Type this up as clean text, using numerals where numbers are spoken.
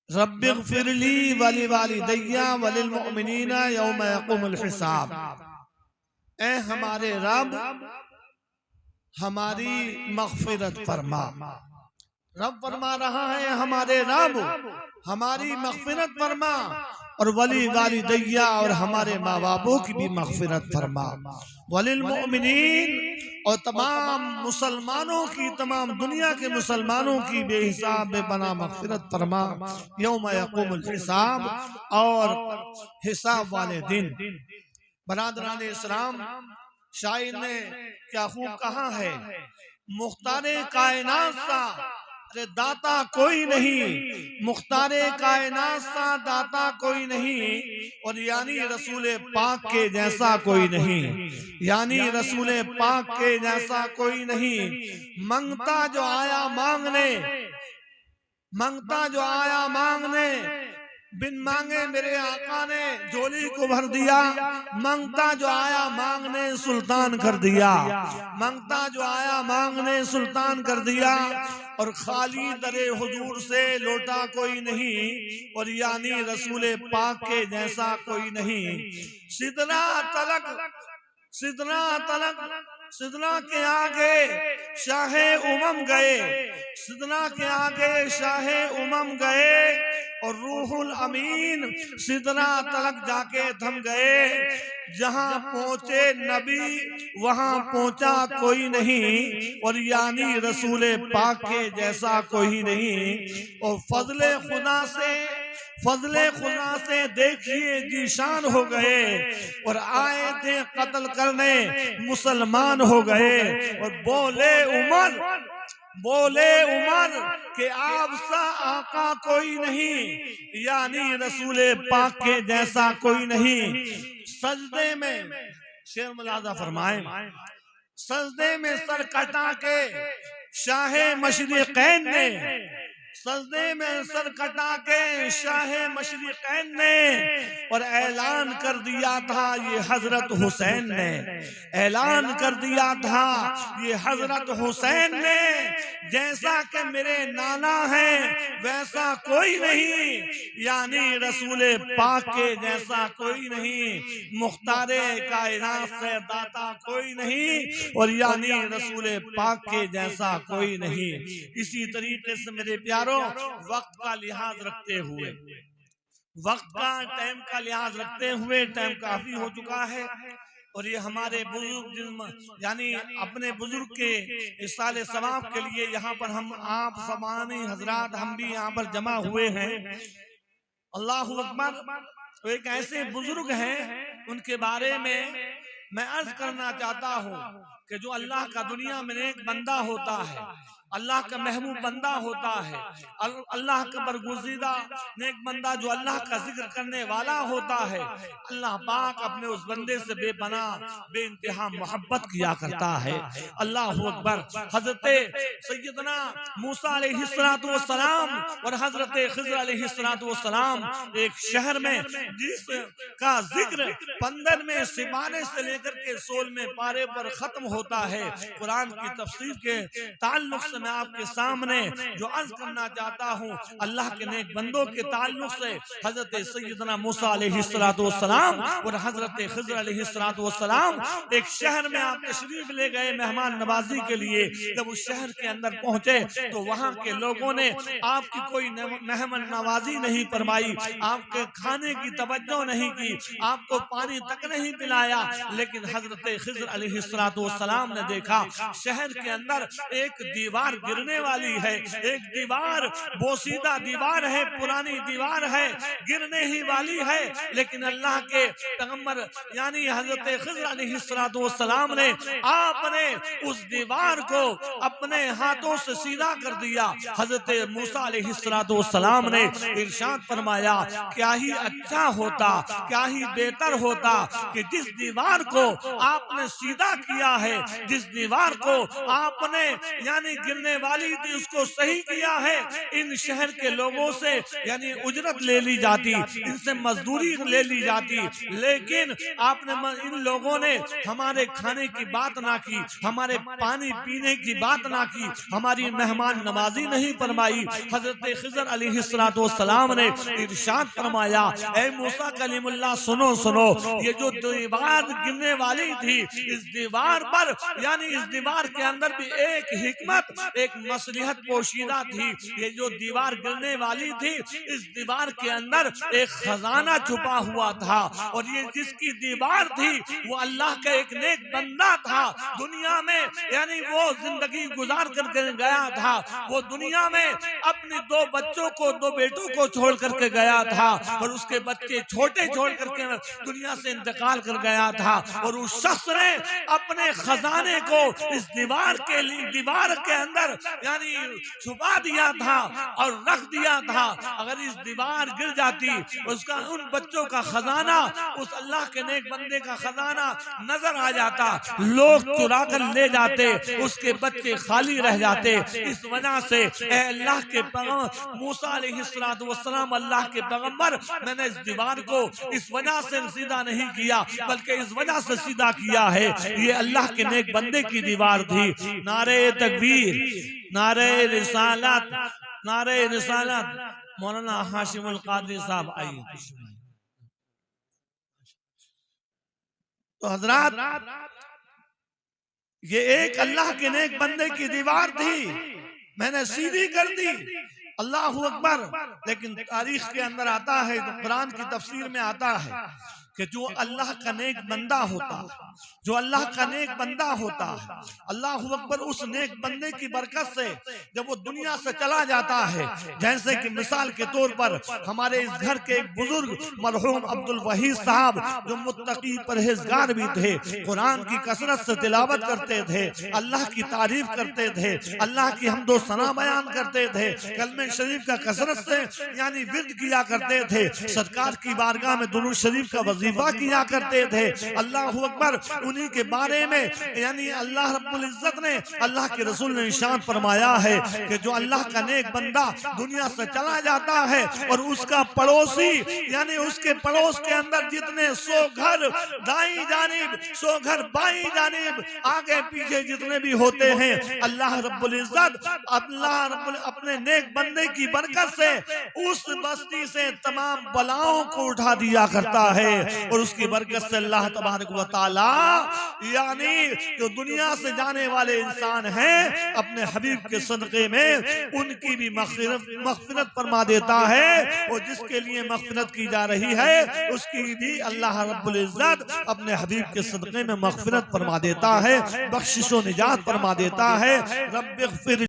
رب اغفر لی ولوالدی وللمؤمنین یوم یقوم الحساب۔ اے ہمارے رب ہماری مغفرت فرما۔ رب فرما رہا ہے ہمارے رب ہماری مغفرت فرما، اور ولی والدیہ اور ہمارے ماں باپوں کی بھی مغفرت فرما، وللمؤمنین اور تمام مسلمانوں کی، تمام دنیا کے مسلمانوں کی بے حساب بے پناہ مغفرت فرما یوم یقوم الحساب، اور حساب والے دن۔ برادران اسلام، شاعر نے کیا خوب کہا ہے، مختار کائنات سا داتا کوئی نہیں، مختار کائنات سا داتا کوئی نہیں، اور یعنی رسول پاک کے جیسا کوئی نہیں، یعنی رسول پاک کے جیسا کوئی نہیں۔ منگتا جو آیا مانگنے، منگتا جو آیا مانگنے، بن مانگے میرے آقا نے جھولی کو بھر دیا۔ منگتا جو آیا مانگنے سلطان کر دیا، منگتا جو آیا مانگنے سلطان کر دیا، اور خالی در حضور سے لوٹا کوئی نہیں، اور یعنی رسول پاک کے جیسا کوئی نہیں۔ سدرا تلک، سدرا تلک، سدرا کے آگے شاہ امم گئے، سدرا کے آگے شاہ امم گئے، اور روح الامین سدرا تلک جا کے تھم گئے۔ جہاں پہنچے نبی وہاں پہنچا کوئی نہیں، اور یعنی رسول پاک کے جیسا کوئی نہیں۔ اور فضل خدا سے، فضل خدا سے دیکھیے جیشان ہو گئے، اور آئے تھے قتل کرنے مسلمان ہو گئے۔ اور بولے عمر، بولے عمر کہ آپ سا آقا کوئی نہیں، یعنی رسول پاک کے جیسا کوئی نہیں۔ سجدے میں شیر ملاحظہ فرمائیں، سجدے میں سر کٹا کے شاہ مشرقین نے، سجدے میں سر کٹا کے شاہ مشرقین نے، اور اعلان کر دیا تھا یہ حضرت حسین نے، اعلان کر دیا تھا یہ حضرت حسین نے، جیسا کہ میرے نانا ہے ویسا کوئی نہیں، یعنی رسول پاک کے جیسا کوئی نہیں، مختار کائنات سے داتا کوئی نہیں، اور یعنی رسول پاک کے جیسا کوئی نہیں۔ اسی طریقے سے میرے پیاروں، وقت کا لحاظ رکھتے ہوئے، وقت کا ٹائم کا لحاظ رکھتے ہوئے، ٹائم کافی ہو چکا ہے، اور یہ ہمارے بزرگ یعنی اپنے بزرگ کے اصالِ ثواب کے لیے یہاں پر ہم آپ سمانی حضرات ہم بھی یہاں پر جمع ہوئے ہیں۔ اللہ اکبر۔ تو ایک ایسے بزرگ ہیں، ان کے بارے میں عرض کرنا چاہتا ہوں کہ جو اللہ کا دنیا میں ایک بندہ ہوتا ہے، اللہ کا محبوب بندہ ہوتا ہے، اللہ کا برگزیدہ نیک بندہ جو اللہ کا ذکر کرنے والا ہوتا ہے، اللہ پاک اپنے اس بندے سے بے پناہ بے انتہا محبت کیا کرتا ہے۔ اللہ اکبر۔ حضرت سیدنا موسیٰ علیہ السلام اور حضرت خضر علیہ السلام ایک شہر میں، جس کا ذکر 15ویں سپارے سے لے کر کے 16ویں پارے پر ختم ہوتا ہے، قرآن کی تفسیر کے تعلق سے میں آپ کے سامنے جو عرض کرنا چاہتا ہوں، اللہ کے نیک بندوں کے تعلق سے حضرت سیدنا موسیٰ علیہ السلام اور حضرت خضر علیہ السلام ایک شہر میں آپ تشریف لے گئے مہمان نوازی کے لیے۔ جب اس شہر کے اندر پہنچے تو وہاں کے لوگوں نے آپ کی کوئی مہمان نوازی نہیں فرمائی، آپ کے کھانے کی توجہ نہیں کی، آپ کو پانی تک نہیں پلایا، لیکن حضرت خضر علیہ السلام نے دیکھا شہر کے اندر ایک دیوار گرنے والی ہے، ایک دیوار بوسیدہ دیوار ہے، پرانی دیوار ہے، گرنے ہی والی ہے، لیکن اللہ کے پیغمبر یعنی حضرت خضر علیہ السلام نے آپ نے اس دیوار کو اپنے ہاتھوں سے سیدھا کر دیا۔ حضرت موسیٰ علیہ السلام نے ارشاد فرمایا، کیا ہی اچھا ہوتا، کیا ہی بہتر ہوتا کہ جس دیوار کو آپ نے سیدھا کیا ہے ہے، جس دیوار کو آپ نے یعنی گرنے والی تھی اس کو صحیح کیا ہے، ان شہر کے لوگوں سے یعنی اجرت لے لی جاتی، ان سے مزدوری لے لی جاتی، لیکن آپ نے ان لوگوں نے ہمارے کھانے کی بات نہ کی، ہمارے پانی پینے کی بات نہ کی، ہماری مہمان نوازی نہیں فرمائی۔ حضرت خضر علیہ السلام نے ارشاد فرمایا، اے موسیٰ کلیم اللہ سنو سنو، یہ جو دیوار گرنے والی تھی، اس دیوار پر یعنی اس دیوار کے اندر بھی ایک حکمت، ایک مصلحت پوشیدہ تھی۔ یہ جو دیوار گرنے والی تھی، اس دیوار کے اندر ایک خزانہ چھپا ہوا تھا، اور یہ جس کی دیوار تھی وہ اللہ کا ایک نیک بندہ تھا، دنیا میں یعنی وہ زندگی گزار کر گیا تھا، وہ دنیا میں اپنے دو بچوں کو، دو بیٹوں کو چھوڑ کر کے گیا تھا، اور اس کے بچے چھوٹے چھوڑ کر کے دنیا سے انتقال کر گیا تھا، اور اس شخص نے اپنے خزانے کو اس دیوار کے اندر یعنی چھپا دیا تھا اور رکھ دیا تھا۔ اگر اس دیوار گر جاتی، اس کا ان بچوں کا خزانہ، اس اللہ کے نیک بندے کا خزانہ نظر آ جاتا، لوگ چرا کر لے جاتے، اس کے بچے خالی رہ جاتے۔ اس وجہ سے اے اللہ کے پیغمبر موسیٰ علیہ السلام، اللہ کے پیغمبر، میں نے اس دیوار کو اس وجہ سے سیدھا نہیں کیا بلکہ اس وجہ سے سیدھا کیا ہے، یہ اللہ کے نیک بندے کی دیوار تھی۔ نعرہ تکبیر، نعرہ رسالت، نعرہ رسالت۔ مولانا ہاشم القادری صاحب آئیے۔ تو حضرات، یہ ایک اللہ کے نیک بندے کی دیوار تھی، میں نے سیدھی کر دی، اللہ اکبر۔ لیکن تاریخ کے اندر آتا ہے، قرآن کی تفسیر میں آتا ہے کہ جو اللہ کا نیک بندہ ہوتا ہے، جو اللہ کا نیک بندہ ہوتا ہے، اللہ اکبر، اس نیک بندے کی برکت سے جب وہ دنیا سے چلا جاتا ہے، جیسے کہ مثال کے طور پر ہمارے اس گھر کے ایک بزرگ مرحوم عبد الوحید صاحب، جو متقی پرہیزگار بھی تھے، قرآن کی کثرت سے تلاوت کرتے تھے، اللہ کی تعریف کرتے تھے، اللہ کی حمد و ثنا بیان کرتے تھے، کلمہ شریف کا کثرت سے یعنی ورد کیا کرتے تھے، سرکار کی بارگاہ میں درود شریف کا وظیفہ کیا کرتے تھے۔ اللہ اکبر، انہی کے بارے میں یعنی اللہ رب العزت نے، اللہ کے رسول نے ارشاد فرمایا ہے کہ جو اللہ کا نیک بندہ دنیا سے چلا جاتا ہے اور اس کا پڑوسی یعنی اس کے پڑوس کے اندر جتنے 100 گھر دائیں جانب، 100 گھر بائیں جانب، آگے پیچھے جتنے بھی ہوتے ہیں، اللہ رب العزت اپنے نیک بندے کی برکت سے اس بستی سے تمام بلاؤں کو اٹھا دیا کرتا ہے، اور اس کی برکت سے اللہ تبارک و تعالی یعنی جو دنیا سے جانے والے انسان ہیں، اپنے حبیب کے صدقے میں ان کی بھی مغفرت فرما دیتا ہے، اور جس کے لیے مغفرت کی جا رہی ہے اس کی بھی اللہ رب العزت اپنے حبیب کے صدقے میں مغفرت فرما دیتا ہے، بخشش و نجات فرما دیتا ہے۔ رب اغفر